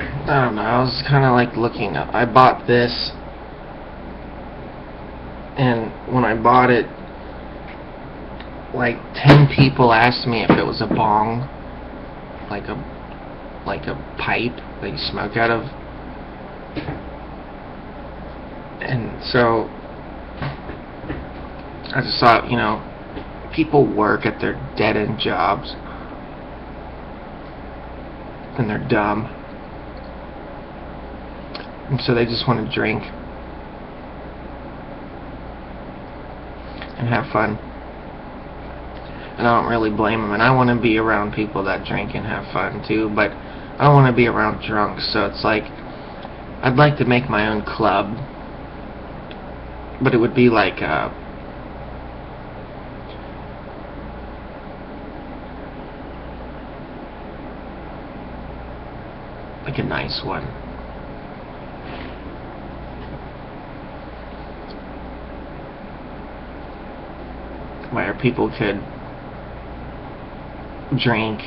I don't know, I was kind of like looking up. I bought this, and when I bought it, like 10 people asked me if it was a bong, like a pipe that you smoke out of. And so I just thought, people work at their dead-end jobs, and they're dumb, and so they just want to drink and have fun. And I don't really blame them. And I want to be around people that drink and have fun too, but I don't want to be around drunks. So it's like, I'd like to make my own club, but it would be like a nice one. Where people could drink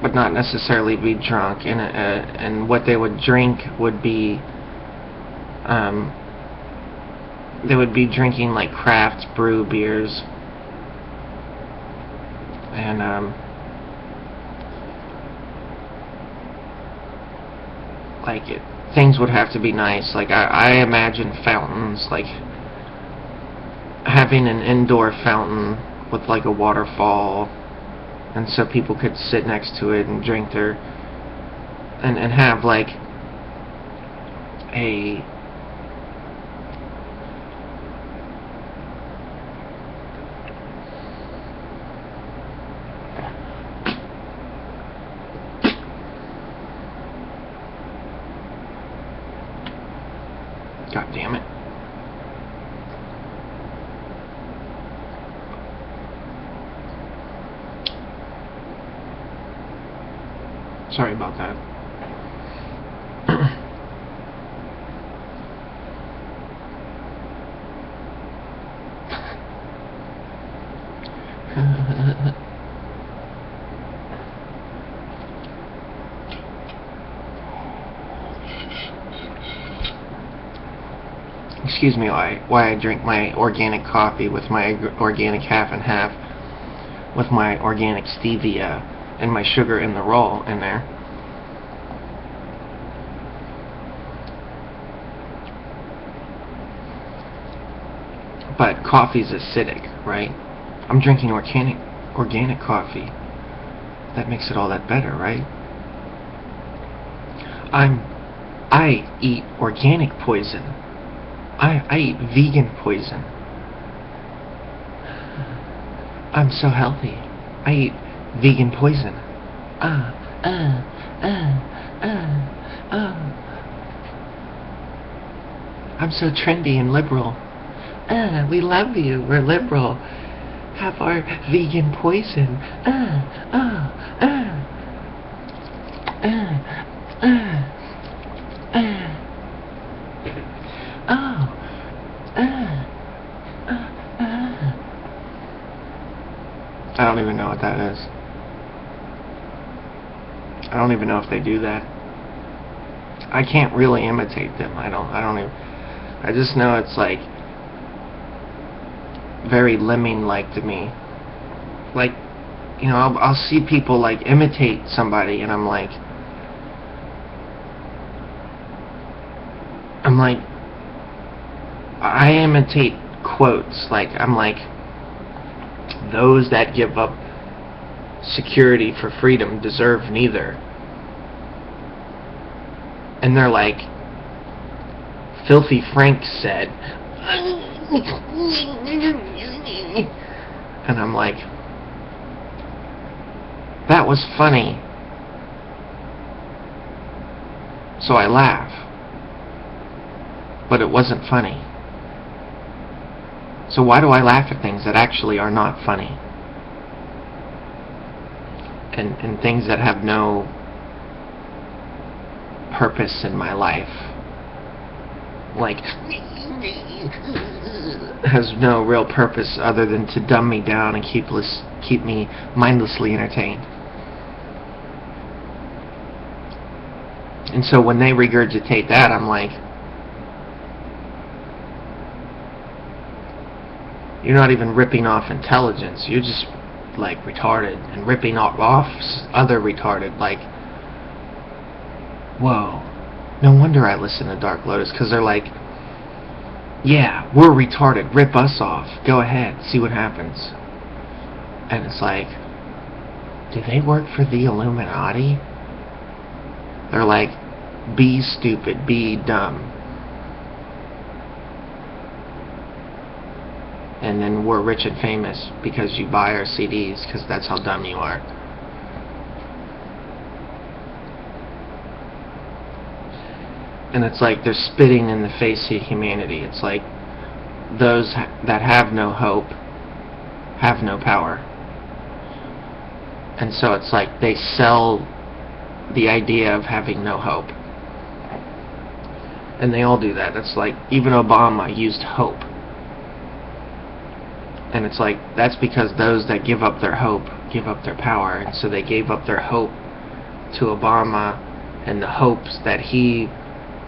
but not necessarily be drunk, and what they would drink would be they would be drinking like craft brew beers, and things would have to be nice. Like I imagine fountains, like having an indoor fountain with like a waterfall, and so people could sit next to it and drink their and have like a God damn it. Sorry about that. Excuse me why I drink my organic coffee with my organic half and half, with my organic stevia and my sugar in the roll in there. But coffee's acidic, right? I'm drinking organic coffee. That makes it all that better, right? I eat organic poison. I eat vegan poison. I'm so healthy. I eat vegan poison. I'm so trendy and liberal. We love you. We're liberal. Have our vegan poison. I don't even know what that is. I don't even know if they do that. I can't really imitate them. I don't even. I just know it's like very lemming-like to me. Like, I'll see people like imitate somebody, and I'm like, I imitate quotes. Like, I'm like, those that give up security for freedom deserve neither. And they're like, Filthy Frank said. And I'm like, that was funny. So I laugh. But it wasn't funny. So why do I laugh at things that actually are not funny? And things that have no purpose in my life. like, has no real purpose other than to dumb me down and keep me mindlessly entertained. And so when they regurgitate that, I'm like, you're not even ripping off intelligence. You're just, like, retarded and ripping off other retarded. Like, whoa. No wonder I listen to Dark Lotus, because they're like, yeah, we're retarded. Rip us off. Go ahead. See what happens. And it's like, do they work for the Illuminati? They're like, be stupid, be dumb. And then we're rich and famous because you buy our CDs, because that's how dumb you are. And it's like they're spitting in the face of humanity. It's like those that have no hope have no power. And so it's like they sell the idea of having no hope. And they all do that. It's like even Obama used hope. And it's like that's because those that give up their hope give up their power. And so they gave up their hope to Obama, and the hopes that he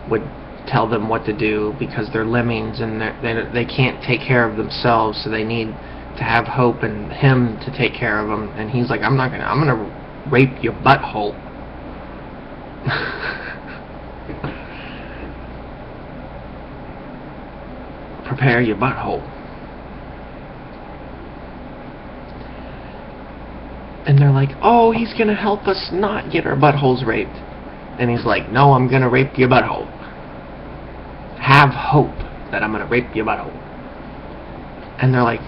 would tell them what to do, because they're lemmings and they can't take care of themselves, so they need to have hope in him to take care of them. And he's like, I'm gonna rape your butthole. Prepare your butthole. And they're like, oh, he's gonna help us not get our buttholes raped. And he's like, no, I'm gonna rape your butthole. Have hope that I'm gonna rape your butthole. And they're like,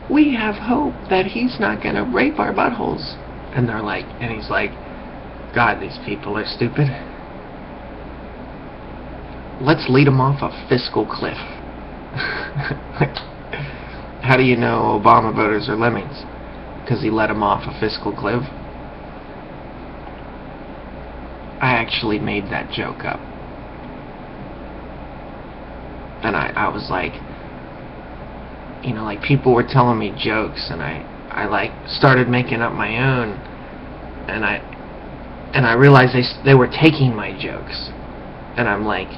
we have hope that he's not gonna rape our buttholes. And they're like, and he's like, God, these people are stupid. Let's lead them off a fiscal cliff. How do you know Obama voters are lemmings? Because he led them off a fiscal cliff. I actually made that joke up. And I was like, you know, like people were telling me jokes, and I like started making up my own, and I realized they were taking my jokes. And I'm like,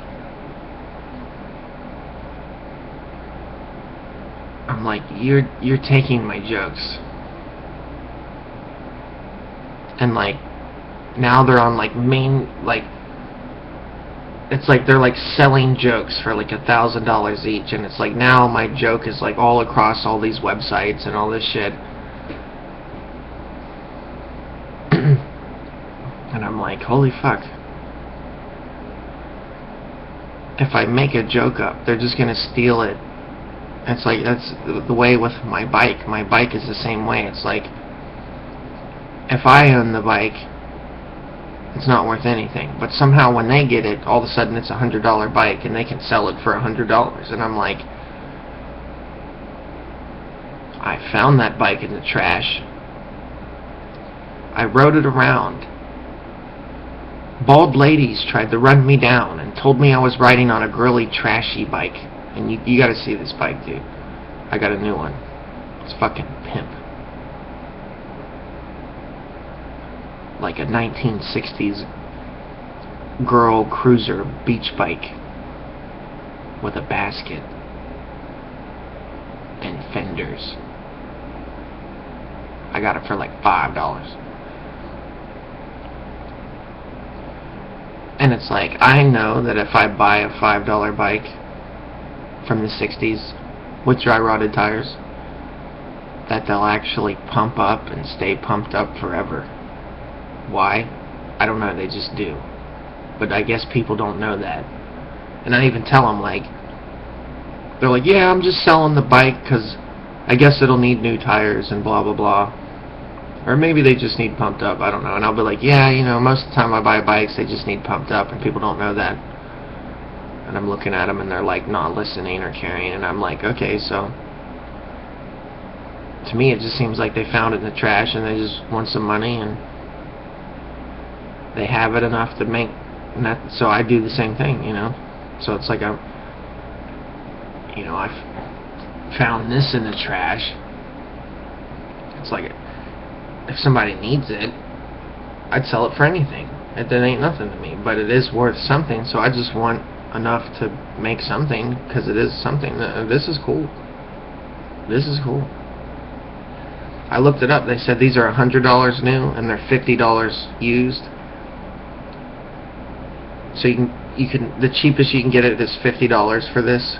you're taking my jokes. And like now they're on like it's like they're like selling jokes for like $1,000 each, and it's like now my joke is like all across all these websites and all this shit. And I'm like, holy fuck. If I make a joke up, they're just gonna steal it. It's like that's the way with my bike. My bike is the same way. It's like if I own the bike, it's not worth anything. But somehow when they get it, all of a sudden it's $100 bike, and they can sell it for $100. And I'm like, I found that bike in the trash. I rode it around. Bald ladies tried to run me down and told me I was riding on a girly, trashy bike. And you gotta see this bike, dude. I got a new one. It's fucking pimp. Like a 1960s girl cruiser beach bike with a basket and fenders. I got it for like $5. And it's like, I know that if I buy a $5 bike from the 60s with dry rotted tires, that they'll actually pump up and stay pumped up forever. Why? I don't know, they just do. But I guess people don't know that. And I even tell them, like, they're like, yeah, I'm just selling the bike because I guess it'll need new tires and blah blah blah. Or maybe they just need pumped up, I don't know. And I'll be like, yeah, you know, most of the time I buy bikes, they just need pumped up, and people don't know that. And I'm looking at them, and they're like not listening or caring, and I'm like, okay, so to me it just seems like they found it in the trash, and they just want some money, and they have it enough to make, and that, so I do the same thing, you know. So it's like you know, I've found this in the trash. It's like, if somebody needs it, I'd sell it for anything. It ain't nothing to me, but it is worth something, so I just want enough to make something, because it is something. This is cool. This is cool. I looked it up. They said these are $100 new, and they're $50 used. So you can the cheapest you can get it is $50 for this.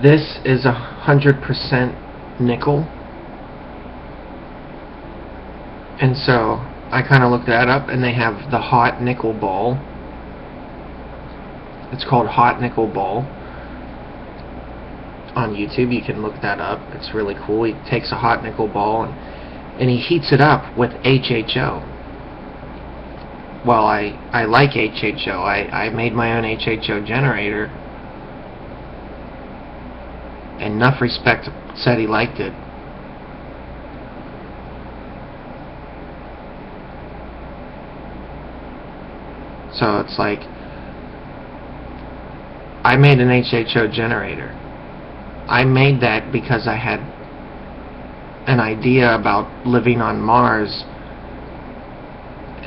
This is 100% nickel, and so I kind of looked that up, and they have the hot nickel ball. It's called hot nickel ball on YouTube. You can look that up. It's really cool. He takes a hot nickel ball and he heats it up with HHO. Well, I like HHO. I made my own HHO generator, and Enough Respect said he liked it. So it's like, I made an HHO generator. I made that because I had an idea about living on Mars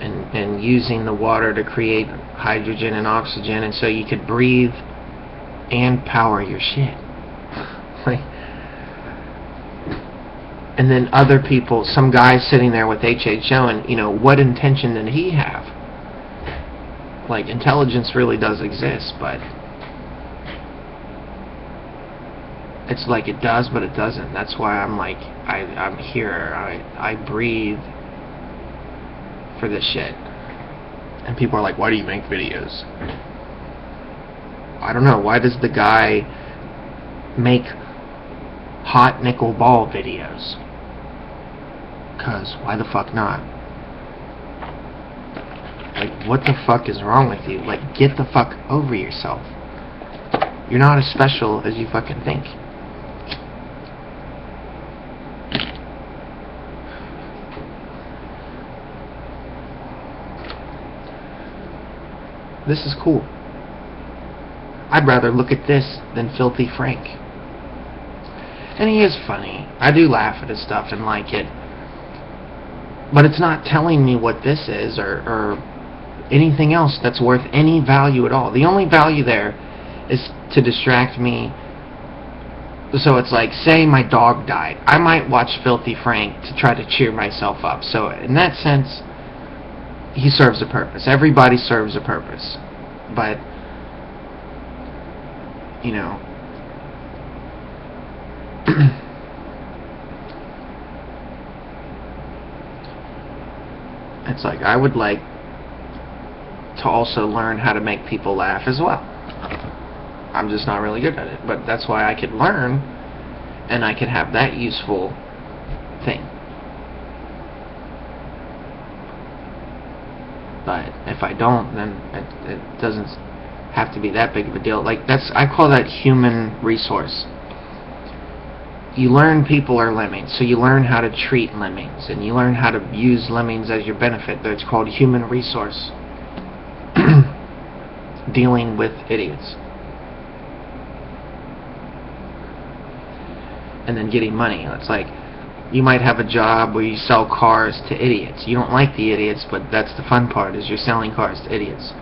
and using the water to create hydrogen and oxygen, and so you could breathe and power your shit. Like, and then other people, some guy sitting there with HHO, and, you know, what intention did he have? Like, intelligence really does exist, but it's like it does, but it doesn't. That's why I'm like, I'm here. I breathe for this shit. And people are like, why do you make videos? I don't know. Why does the guy make hot nickel ball videos? Because why the fuck not? Like, what the fuck is wrong with you? Like, get the fuck over yourself. You're not as special as you fucking think. This is cool. I'd rather look at this than Filthy Frank. And he is funny. I do laugh at his stuff and like it. But it's not telling me what this is or anything else that's worth any value at all. The only value there is to distract me. So it's like, say my dog died. I might watch Filthy Frank to try to cheer myself up. So in that sense, he serves a purpose. Everybody serves a purpose. But, you know, it's like, I would like to also learn how to make people laugh as well. I'm just not really good at it. But that's why I could learn, and I could have that useful thing. But if I don't, then it doesn't have to be that big of a deal. Like, I call that human resource. You learn people are lemmings, so you learn how to treat lemmings, and you learn how to use lemmings as your benefit. It's called human resource. Dealing with idiots. And then getting money. It's like, you might have a job where you sell cars to idiots. You don't like the idiots, but that's the fun part, is you're selling cars to idiots.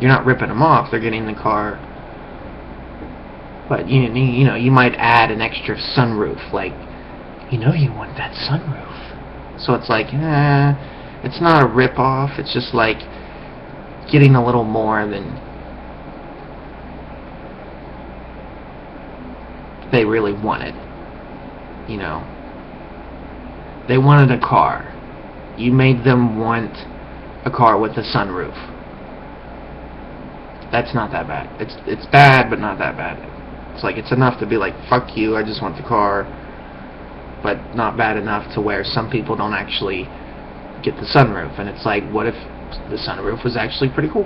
You're not ripping them off, they're getting the car. But, you know, you might add an extra sunroof. Like, you know you want that sunroof. So it's like, it's not a rip-off. It's just like getting a little more than they really wanted. You know, they wanted a car. You made them want a car with a sunroof. That's not that bad. It's bad, but not that bad. It's like, it's enough to be like, fuck you, I just want the car, but not bad enough to where some people don't actually get the sunroof. And it's like, what if the sunroof was actually pretty cool?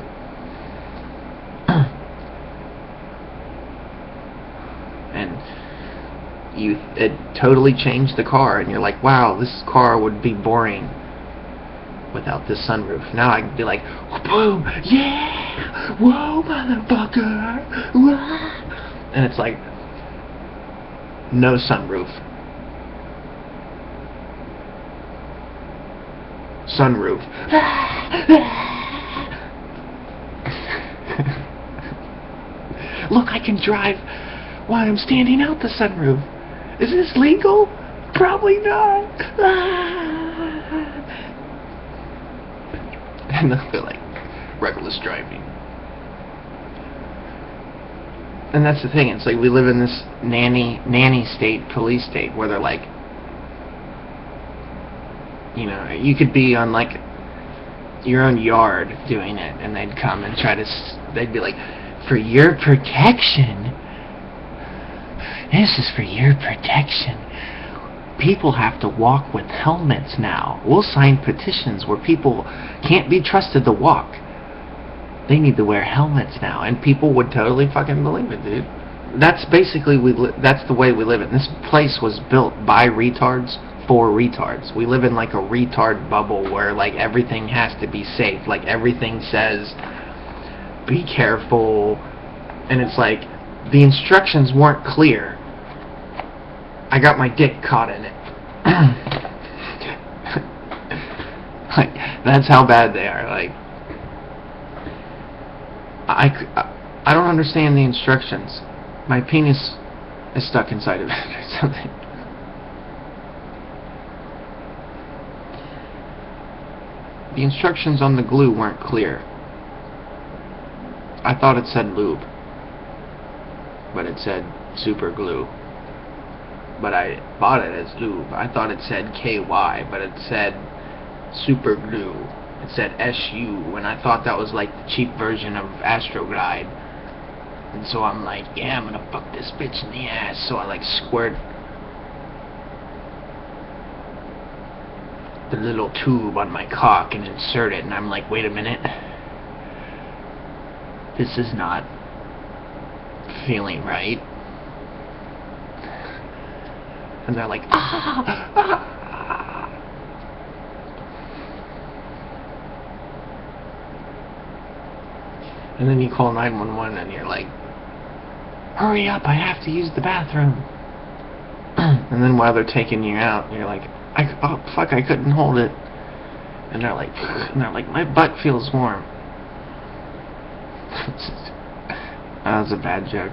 And it totally changed the car, and you're like, wow, this car would be boring without this sunroof. Now I can be like, boom, yeah, whoa, motherfucker, whoa. And it's like, no sunroof. Sunroof. Look, I can drive while I'm standing out the sunroof. Is this legal? Probably not. And they'll be like, reckless driving. And that's the thing, it's like we live in this nanny state, police state, where they're like, you know, you could be on like your own yard doing it, and they'd come and try to, they'd be like, for your protection, this is for your protection. People have to walk with helmets now. We'll sign petitions where people can't be trusted to walk. They need to wear helmets now, and people would totally fucking believe it, dude. That's basically that's the way we live it. This place was built by retards for retards. We live in like a retard bubble where like everything has to be safe. Like everything says, be careful, and it's like the instructions weren't clear. I got my dick caught in it. Like that's how bad they are. Like I don't understand the instructions. My penis is stuck inside of it or something. The instructions on the glue weren't clear. I thought it said lube, but it said super glue. But I bought it as lube. I thought it said KY, but it said super glue. It said SU, and I thought that was like the cheap version of Astroglide. And so I'm like, yeah, I'm gonna fuck this bitch in the ass. So I like squirt the little tube on my cock and insert it, and I'm like, wait a minute, this is not feeling right. And they're like, ah, ah. And then you call 911 and you're like, hurry up, I have to use the bathroom. And then while they're taking you out, you're like, oh fuck, I couldn't hold it. And they're like, my butt feels warm. That was a bad joke.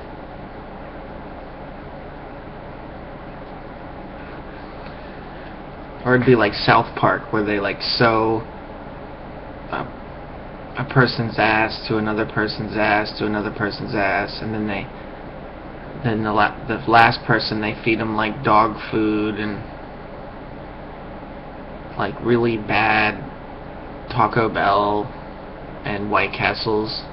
Or it'd be like South Park, where they like sew a person's ass to another person's ass to another person's ass, and then the last person, they feed them like dog food and like really bad Taco Bell and White Castles,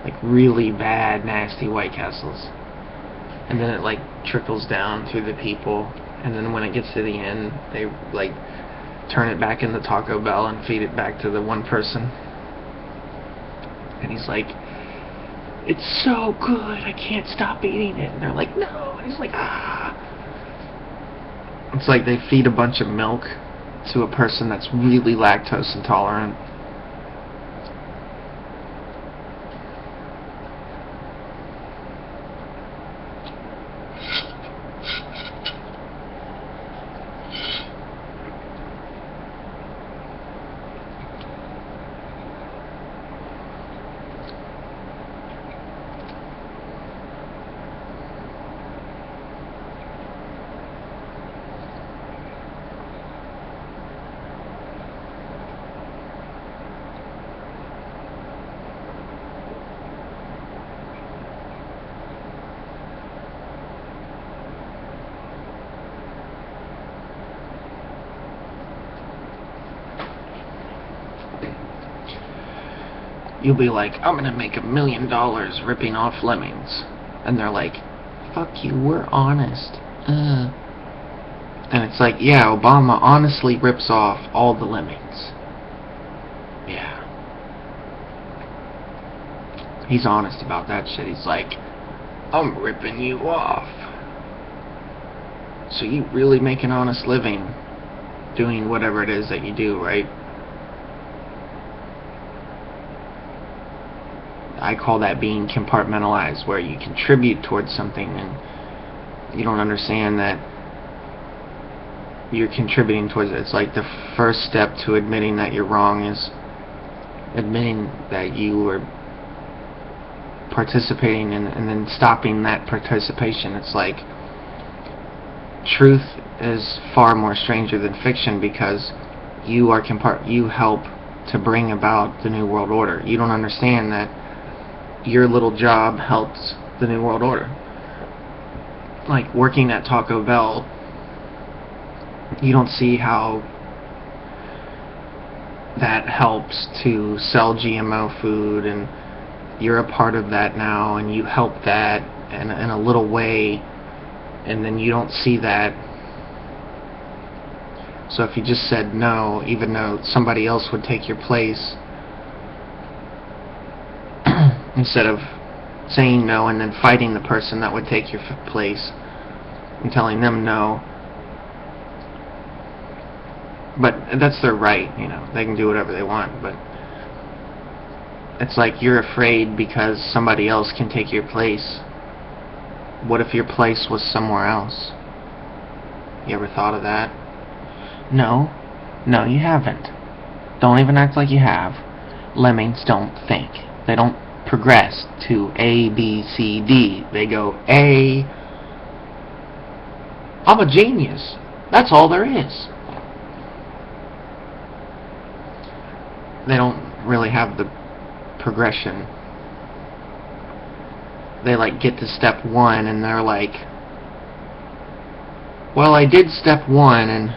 like really bad nasty White Castles, and then it like trickles down through the people, and then when it gets to the end, they like turn it back into Taco Bell and feed it back to the one person. And he's like, it's so good, I can't stop eating it. And they're like, no. And he's like, ah. It's like they feed a bunch of milk to a person that's really lactose intolerant. You'll be like, I'm gonna make $1 million ripping off lemmings. And they're like, fuck you, we're honest. And it's like, yeah, Obama honestly rips off all the lemmings. Yeah. He's honest about that shit. He's like, I'm ripping you off. So you really make an honest living doing whatever it is that you do, right? I call that being compartmentalized, where you contribute towards something and you don't understand that you're contributing towards it. It's like the first step to admitting that you're wrong is admitting that you were participating and then stopping that participation. It's like truth is far more stranger than fiction, because you help to bring about the New World Order. You don't understand that your little job helps the New World Order. Like working at Taco Bell, you don't see how that helps to sell GMO food, and you're a part of that now, and you help that in a little way, and then you don't see that. So if you just said no, even though somebody else would take your place, instead of saying no and then fighting the person that would take your place and telling them no. But that's their right, you know, they can do whatever they want, but it's like you're afraid because somebody else can take your place. What if your place was somewhere else? You ever thought of that? No, you haven't. Don't even act like you have. Lemmings don't think. They don't progress to A, B, C, D. They go A. I'm a genius. That's all there is. They don't really have the progression. They like get to step 1 and they're like, well, I did step 1 and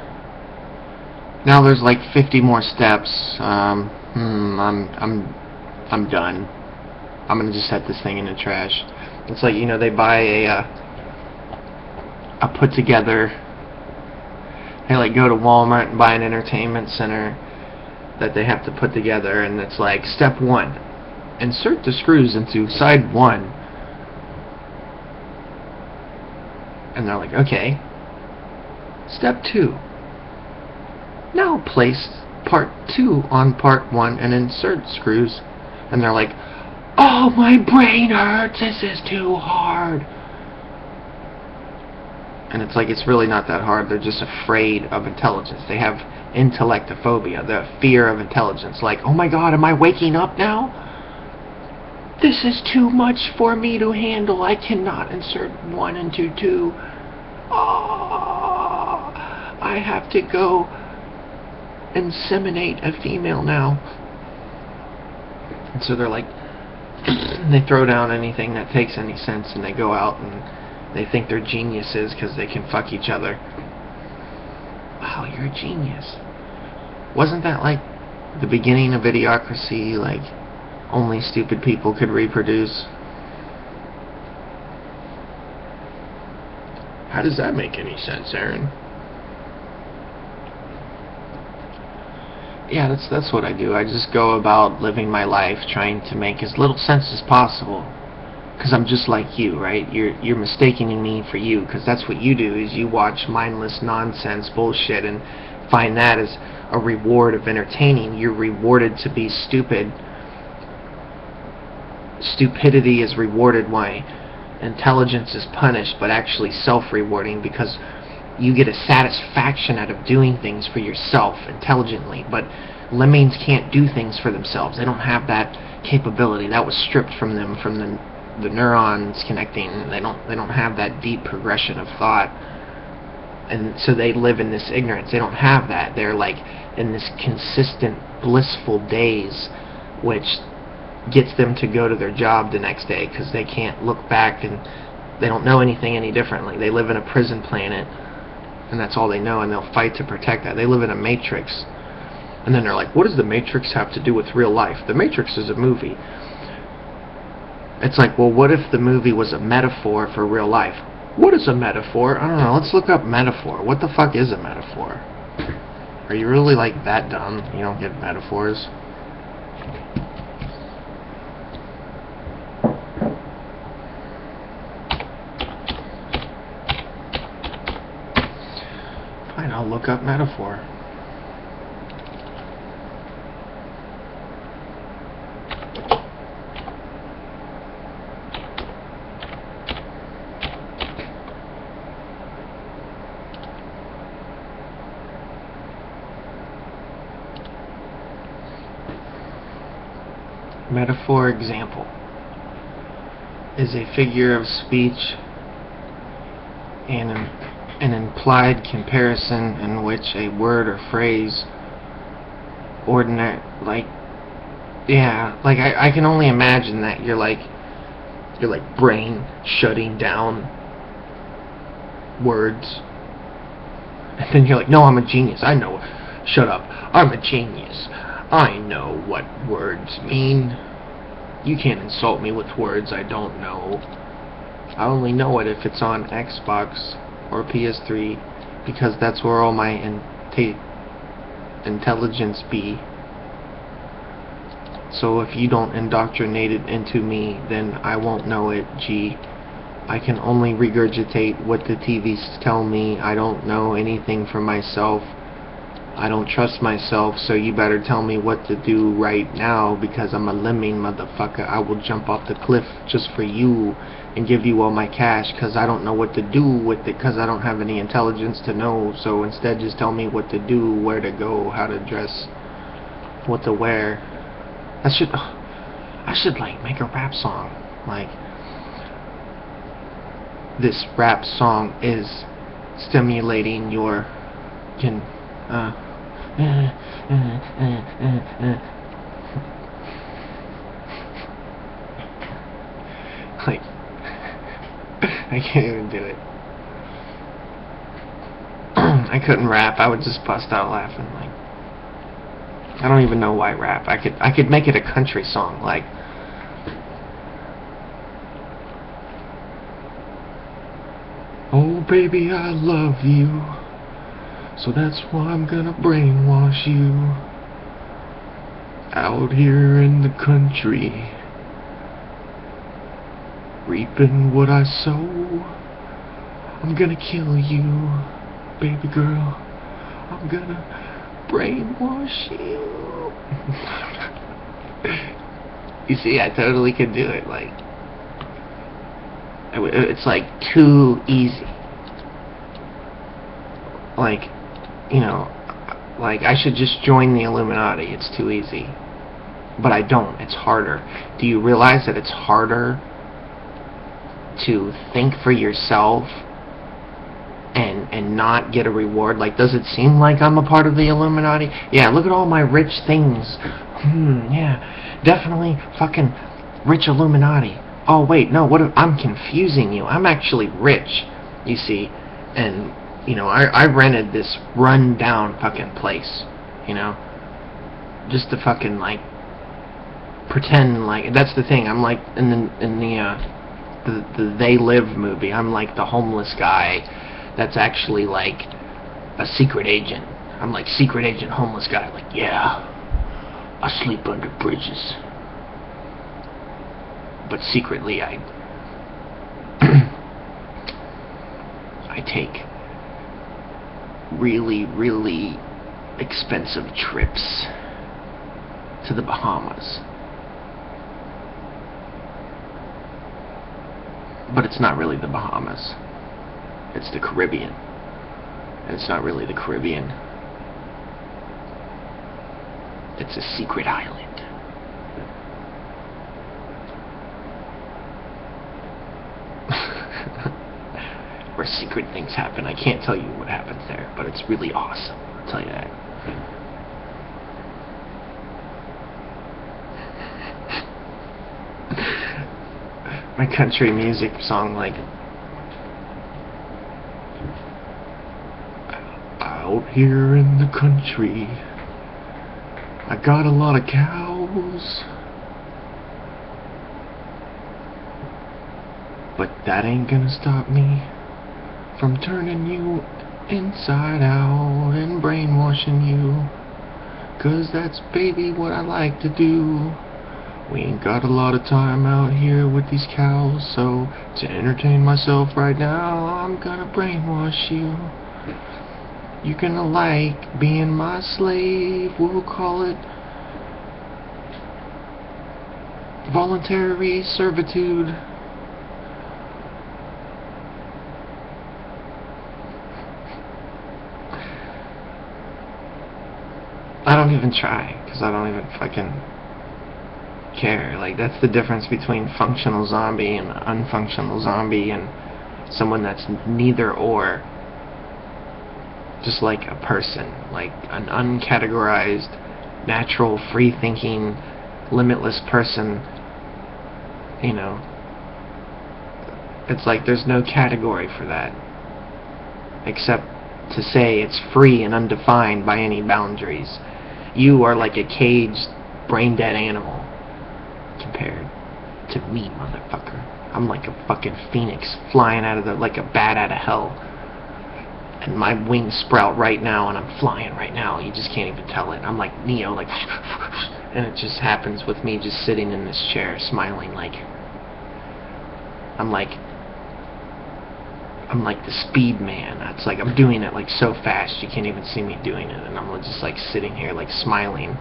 now there's like 50 more steps. I'm done. I'm gonna just set this thing in the trash. It's like, you know, they buy a put together. They like go to Walmart and buy an entertainment center that they have to put together, and it's like step 1, insert the screws into side 1, and they're like, okay. Step 2, now place part 2 on part 1 and insert screws, and they're like, oh, my brain hurts, this is too hard. And it's like, it's really not that hard. They're just afraid of intelligence. They have intellectophobia, the fear of intelligence. Like, oh my god, am I waking up now? This is too much for me to handle. I cannot insert 1 into 2. Oh, I have to go inseminate a female now. And so they're like, they throw down anything that takes any sense, and they go out and they think they're geniuses because they can fuck each other. Wow, you're a genius. Wasn't that like the beginning of Idiocracy? Like, only stupid people could reproduce? How does that make any sense, Aaron? Yeah, that's what I do. I just go about living my life trying to make as little sense as possible. Because I'm just like you, right? You're mistaking me for you, because that's what you do, is you watch mindless nonsense bullshit and find that as a reward of entertaining. You're rewarded to be stupid. Stupidity is rewarded, why intelligence is punished, but actually self-rewarding, because you get a satisfaction out of doing things for yourself intelligently. But lemmings can't do things for themselves. They don't have that capability. That was stripped from them, from the neurons connecting. They don't have that deep progression of thought, and so they live in this ignorance. They don't have that. They're like in this consistent blissful daze, which gets them to go to their job the next day, because they can't look back and they don't know anything any differently. They live in a prison planet, and that's all they know, and they'll fight to protect that. They live in a matrix. And then they're like, what does the Matrix have to do with real life? The Matrix is a movie. It's like, well, what if the movie was a metaphor for real life? What is a metaphor? I don't know. Let's look up metaphor. What the fuck is a metaphor? Are you really like that dumb? You don't get metaphors? Fine, I'll look up metaphor. Metaphor example is a figure of speech and an implied comparison in which a word or phrase ordinary, like, yeah, like I can only imagine that you're like brain shutting down words, and then you're like, no, I'm a genius, I know, shut up, I'm a genius, I know what words mean, you can't insult me with words I don't know, I only know it if it's on Xbox or PS3, because that's where all my intelligence be. So if you don't indoctrinate it into me, then I won't know it, gee. I can only regurgitate what the TVs tell me. I don't know anything for myself. I don't trust myself, so you better tell me what to do right now, because I'm a lemming, motherfucker. I will jump off the cliff just for you and give you all my cash, because I don't know what to do with it, because I don't have any intelligence to know. So instead, just tell me what to do, where to go, how to dress, what to wear. I should like make a rap song. Like, this rap song is stimulating your like, I can't even do it. I couldn't rap. I would just bust out laughing. Like, I don't even know why rap. I could make it a country song, like, oh baby, I love you, so that's why I'm gonna brainwash you. Out here in the country, reaping what I sow. I'm gonna kill you, baby girl. I'm gonna brainwash you. You see, I totally could do it. Like, it's like too easy. Like, you know, like I should just join the Illuminati. It's too easy. But I don't. It's harder. Do you realize that it's harder to think for yourself and not get a reward? Like, does it seem like I'm a part of the Illuminati? Yeah, look at all my rich things. Yeah, definitely fucking rich Illuminati. Oh wait, no, what if I'm confusing you? I'm actually rich, you see. And, you know, I rented this run down fucking place, you know, just to fucking, like, pretend like, that's the thing, I'm like, in the They Live movie, I'm like the homeless guy that's actually like a secret agent. I'm like secret agent homeless guy, like, yeah, I sleep under bridges, but secretly I I take really, really expensive trips to the Bahamas. But it's not really the Bahamas. It's the Caribbean. And it's not really the Caribbean. It's a secret island. Where secret things happen. I can't tell you what happens there, but it's really awesome. I'll tell you that. My country music song, like, out here in the country, I got a lot of cows, but that ain't gonna stop me from turning you inside out and brainwashing you, 'cause that's, baby, what I like to do. We ain't got a lot of time out here with these cows, so to entertain myself right now, I'm gonna brainwash you. You're gonna like being my slave. We'll call it voluntary servitude. I don't even try, because I don't even fucking care. Like, that's the difference between functional zombie and unfunctional zombie, and someone that's neither or. Just like a person, like an uncategorized, natural, free-thinking, limitless person, you know, it's like there's no category for that, except to say it's free and undefined by any boundaries. You are like a caged, brain-dead animal compared to me, motherfucker. I'm like a fucking phoenix flying out of like a bat out of hell. And my wings sprout right now, and I'm flying right now. You just can't even tell it. I'm like Neo, like, and it just happens with me just sitting in this chair, smiling like I'm like the speed man. It's like I'm doing it like so fast you can't even see me doing it, and I'm just like sitting here like smiling,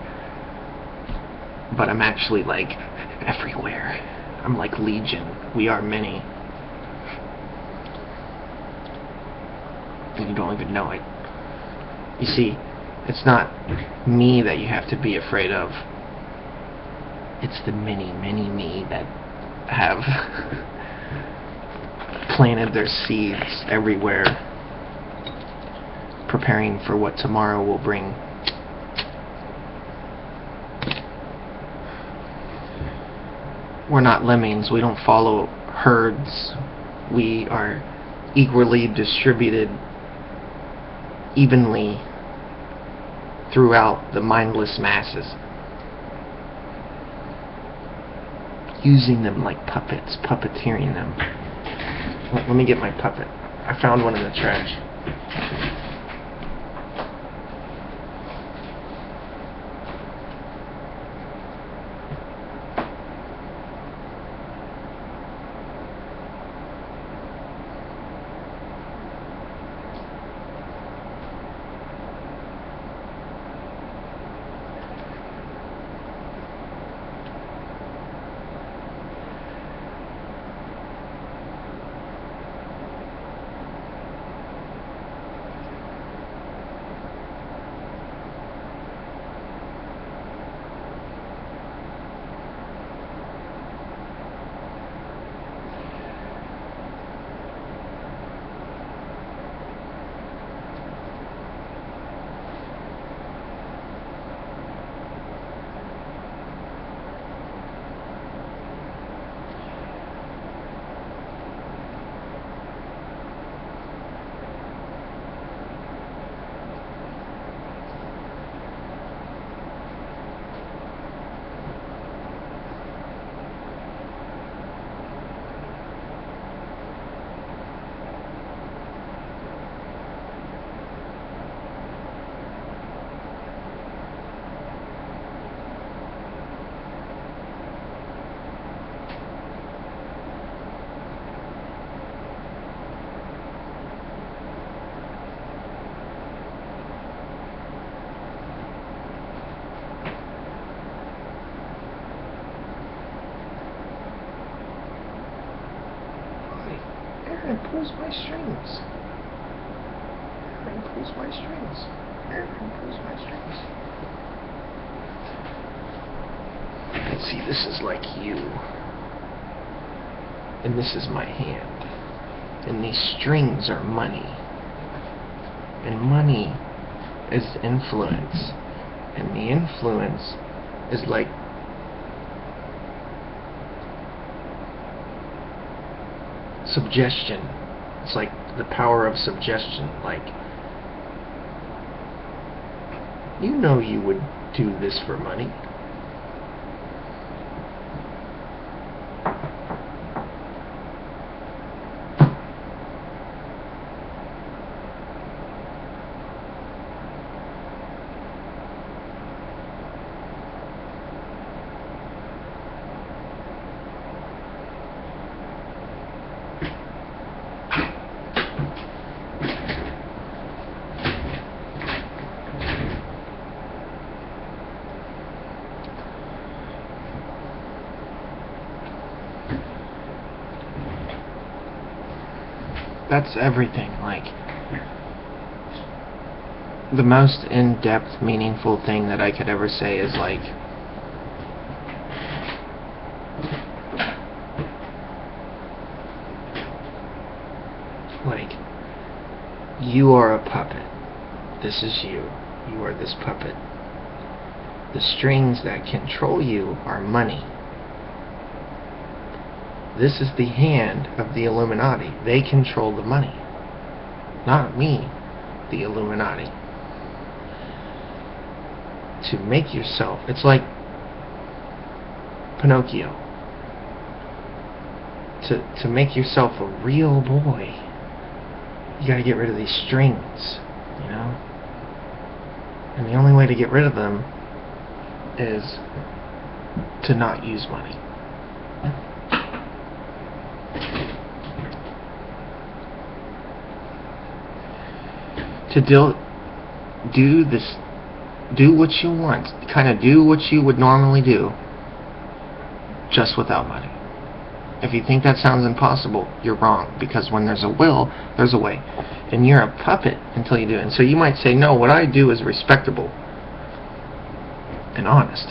but I'm actually like everywhere. I'm like Legion. We are many. You don't even know it. You see, it's not me that you have to be afraid of. It's the many, many me that have planted their seeds everywhere, preparing for what tomorrow will bring. We're not lemmings. We don't follow herds. We are equally distributed evenly throughout the mindless masses, using them like puppets, puppeteering them. Let me get my puppet. I found one in the trash. Aaron pulls my strings. Aaron pulls my strings. Aaron pulls my strings. And see, this is like you. And this is my hand. And these strings are money. And money is influence. And the influence is like suggestion. It's like the power of suggestion. Like, you know you would do this for money. That's everything. Like, the most in-depth, meaningful thing that I could ever say is like, Like, you are a puppet. This is you. You are this puppet. The strings that control you are money. This is the hand of the Illuminati. They control the money. Not me, the Illuminati. To make yourself, it's like Pinocchio. To make yourself a real boy, you gotta get rid of these strings, you know? And the only way to get rid of them is to not use money. To do what you want, kind of do what you would normally do, just without money. If you think that sounds impossible, you're wrong, because when there's a will, there's a way. And you're a puppet until you do it. And so you might say, no, what I do is respectable and honest.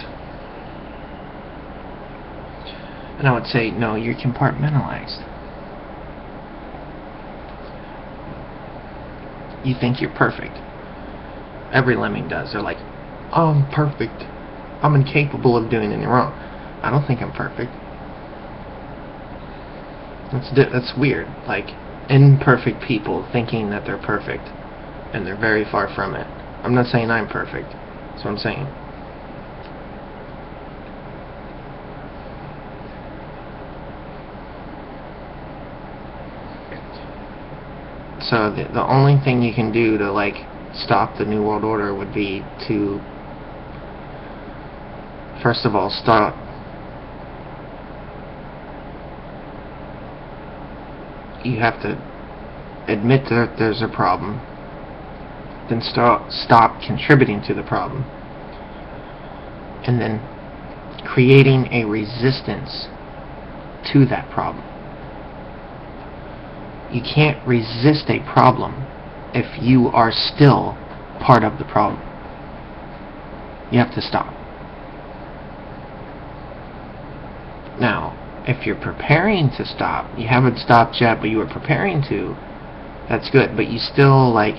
And I would say, no, you're compartmentalized. You think you're perfect. Every lemming does. They're like, oh, I'm perfect. I'm incapable of doing anything wrong. I don't think I'm perfect. That's weird. Like, imperfect people thinking that they're perfect, and they're very far from it. I'm not saying I'm perfect. That's what I'm saying. So the only thing you can do to, like, stop the New World Order would be to, first of all, stop you have to admit that there's a problem, then stop contributing to the problem, and then creating a resistance to that problem. You can't resist a problem if you are still part of the problem. You have to stop. Now, if you're preparing to stop, you haven't stopped yet, but you were preparing to, that's good, but you still, like,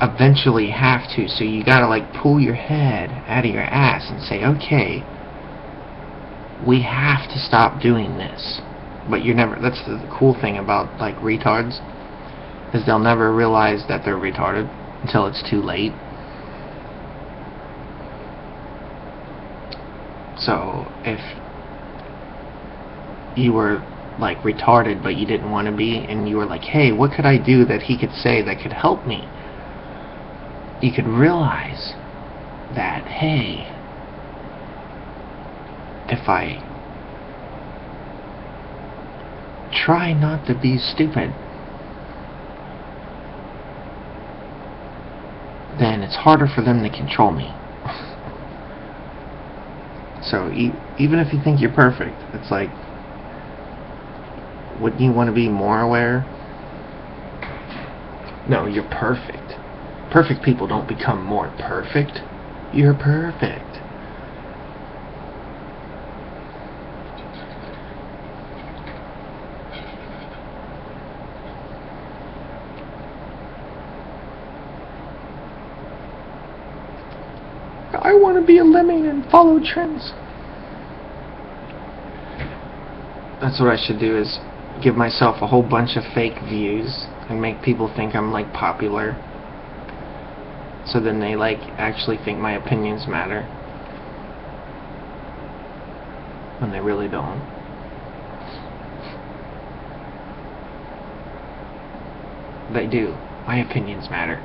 eventually have to, so you gotta, like, pull your head out of your ass and say, okay, we have to stop doing this. But you're never, that's the cool thing about, like, retards, is they'll never realize that they're retarded until it's too late. So, if you were, like, retarded but you didn't want to be, and you were like, hey, what could I do that he could say that could help me? You could realize that, hey, if I try not to be stupid, then it's harder for them to control me. So even if you think you're perfect, it's like, wouldn't you want to be more aware? No, you're perfect. Perfect people don't become more perfect. You're perfect. I want to be a lemming and follow trends. That's what I should do, is give myself a whole bunch of fake views and make people think I'm, like, popular. So then they, like, actually think my opinions matter, when they really don't. They do. My opinions matter.